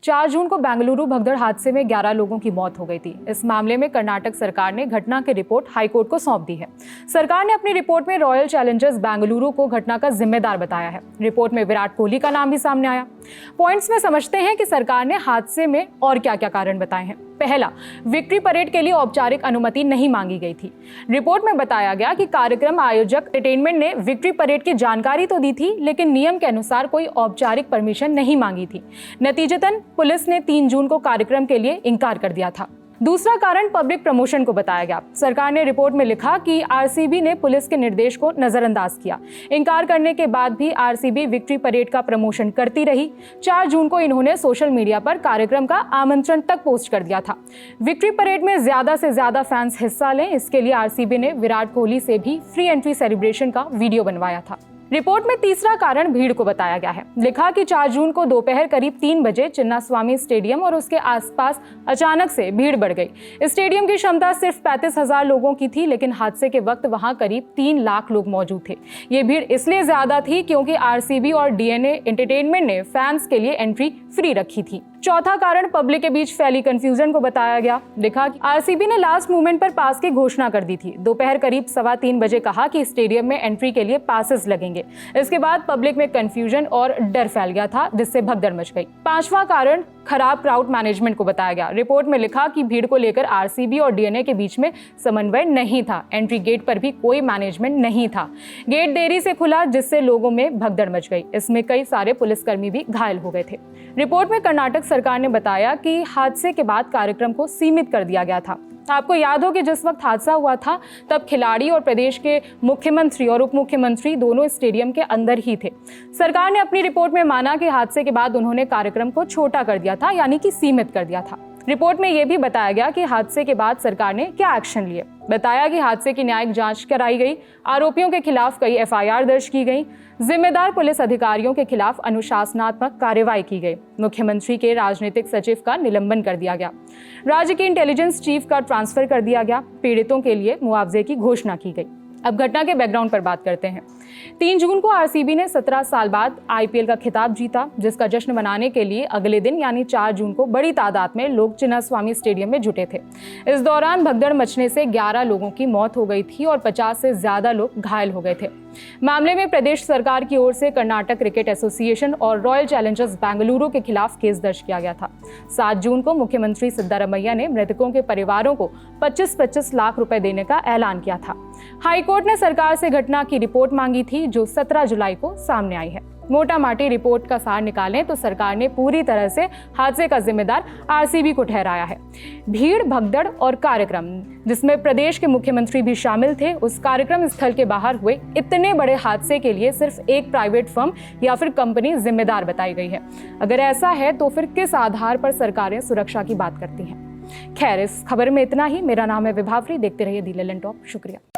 4 जून को बेंगलुरु भगदड़ हादसे में 11 लोगों की मौत हो गई थी। इस मामले में कर्नाटक सरकार ने घटना की रिपोर्ट हाईकोर्ट को सौंप दी है। सरकार ने अपनी रिपोर्ट में रॉयल चैलेंजर्स बेंगलुरु को घटना का जिम्मेदार बताया है। रिपोर्ट में विराट कोहली का नाम भी सामने आया। पॉइंट्स में समझते हैं कि सरकार ने हादसे में और क्या क्या कारण बताए हैं। पहला, विक्ट्री परेड के लिए औपचारिक अनुमति नहीं मांगी गई थी। रिपोर्ट में बताया गया कि कार्यक्रम आयोजक एंटरटेनमेंट ने विक्ट्री परेड की जानकारी तो दी थी, लेकिन नियम के अनुसार कोई औपचारिक परमिशन नहीं मांगी थी। नतीजतन पुलिस ने 3 जून को कार्यक्रम के लिए इनकार कर दिया था। दूसरा कारण पब्लिक प्रमोशन को बताया गया। सरकार ने रिपोर्ट में लिखा कि आरसीबी ने पुलिस के निर्देश को नजरअंदाज किया। इनकार करने के बाद भी आरसीबी विक्ट्री परेड का प्रमोशन करती रही। 4 जून को इन्होंने सोशल मीडिया पर कार्यक्रम का आमंत्रण तक पोस्ट कर दिया था। विक्ट्री परेड में ज्यादा से ज्यादा फैंस हिस्सा लें, इसके लिए आरसीबी ने विराट कोहली से भी फ्री एंट्री सेलिब्रेशन का वीडियो बनवाया था। रिपोर्ट में तीसरा कारण भीड़ को बताया गया है। लिखा कि 4 जून को दोपहर करीब 3 बजे चिन्नास्वामी स्टेडियम और उसके आसपास अचानक से भीड़ बढ़ गई। स्टेडियम की क्षमता सिर्फ 35,000 लोगों की थी, लेकिन हादसे के वक्त वहां करीब 3 लाख लोग मौजूद थे। ये भीड़ इसलिए ज्यादा थी क्योंकि आरसीबी और डीएनए एंटरटेनमेंट ने फैंस के लिए एंट्री फ्री रखी थी। चौथा कारण पब्लिक के बीच फैली कंफ्यूजन को बताया गया। लिखा कि आरसीबी ने लास्ट मोमेंट पर पास की घोषणा कर दी थी। दोपहर करीब 3:15 बजे कहा कि स्टेडियम में एंट्री के लिए पासेस लगेंगे। इसके बाद पब्लिक में कंफ्यूजन और डर फैल गया था, जिससे भगदड़ मच गई। पांचवा कारण खराब क्राउड मैनेजमेंट को बताया गया। रिपोर्ट में लिखा कि भीड़ को लेकर आरसीबी और डीएनए के बीच में समन्वय नहीं था। एंट्री गेट पर भी कोई मैनेजमेंट नहीं था। गेट देरी से खुला, जिससे लोगों में भगदड़ मच गई। इसमें कई सारे पुलिसकर्मी भी घायल हो गए थे। रिपोर्ट में कर्नाटक सरकार ने बताया कि हादसे के बाद कार्यक्रम को सीमित कर दिया गया था। आपको याद हो कि जिस वक्त हादसा हुआ था तब खिलाड़ी और प्रदेश के मुख्यमंत्री और उप मुख्यमंत्री दोनों स्टेडियम के अंदर ही थे। सरकार ने अपनी रिपोर्ट में माना कि हादसे के बाद उन्होंने कार्यक्रम को छोटा कर दिया था, यानी कि सीमित कर दिया था। रिपोर्ट में यह भी बताया गया कि हादसे के बाद सरकार ने क्या एक्शन लिए। बताया कि हादसे की न्यायिक जांच कराई गई, आरोपियों के खिलाफ कई एफआईआर दर्ज की गई, जिम्मेदार पुलिस अधिकारियों के खिलाफ अनुशासनात्मक कार्रवाई की गई। मुख्यमंत्री के राजनीतिक सचिव का निलंबन कर दिया गया। राज्य के इंटेलिजेंस चीफ का ट्रांसफर कर दिया गया। पीड़ितों के लिए मुआवजे की घोषणा की गई। अब घटना के बैकग्राउंड पर बात करते हैं। 3 जून को आरसीबी ने 17 साल बाद आईपीएल का खिताब जीता, जिसका जश्न मनाने के लिए अगले दिन यानी 4 जून को बड़ी तादाद में लोग चिन्नास्वामी स्टेडियम में जुटे थे। इस दौरान भगदड़ मचने से 11 लोगों की मौत हो गई थी और 50 से ज्यादा लोग घायल हो गए थे। मामले में प्रदेश सरकार की ओर से कर्नाटक क्रिकेट एसोसिएशन और रॉयल चैलेंजर्स बेंगलुरु के खिलाफ केस दर्ज किया गया था। 7 जून को मुख्यमंत्री सिद्धारमैया ने मृतकों के परिवारों को 25-25 लाख रुपए देने का ऐलान किया था। हाईकोर्ट ने सरकार से घटना की रिपोर्ट मांगी थी, जो 17 जुलाई को सामने आई है। मोटा माटी रिपोर्ट का सार निकालें तो सरकार ने पूरी तरह से हादसे का जिम्मेदार आरसीबी को ठहराया है। भीड़, भगदड़ और कार्यक्रम, जिसमें प्रदेश के मुख्यमंत्री भी शामिल थे, उस कार्यक्रम स्थल के बाहर हुए इतने बड़े हादसे के लिए सिर्फ एक प्राइवेट फर्म या फिर कंपनी जिम्मेदार बताई गई है। अगर ऐसा है तो फिर किस आधार पर सरकारें सुरक्षा की बात करती हैं? खैर, इस खबर में इतना ही। मेरा नाम है विभावरी। देखते रहिए दी ललन टॉप। शुक्रिया।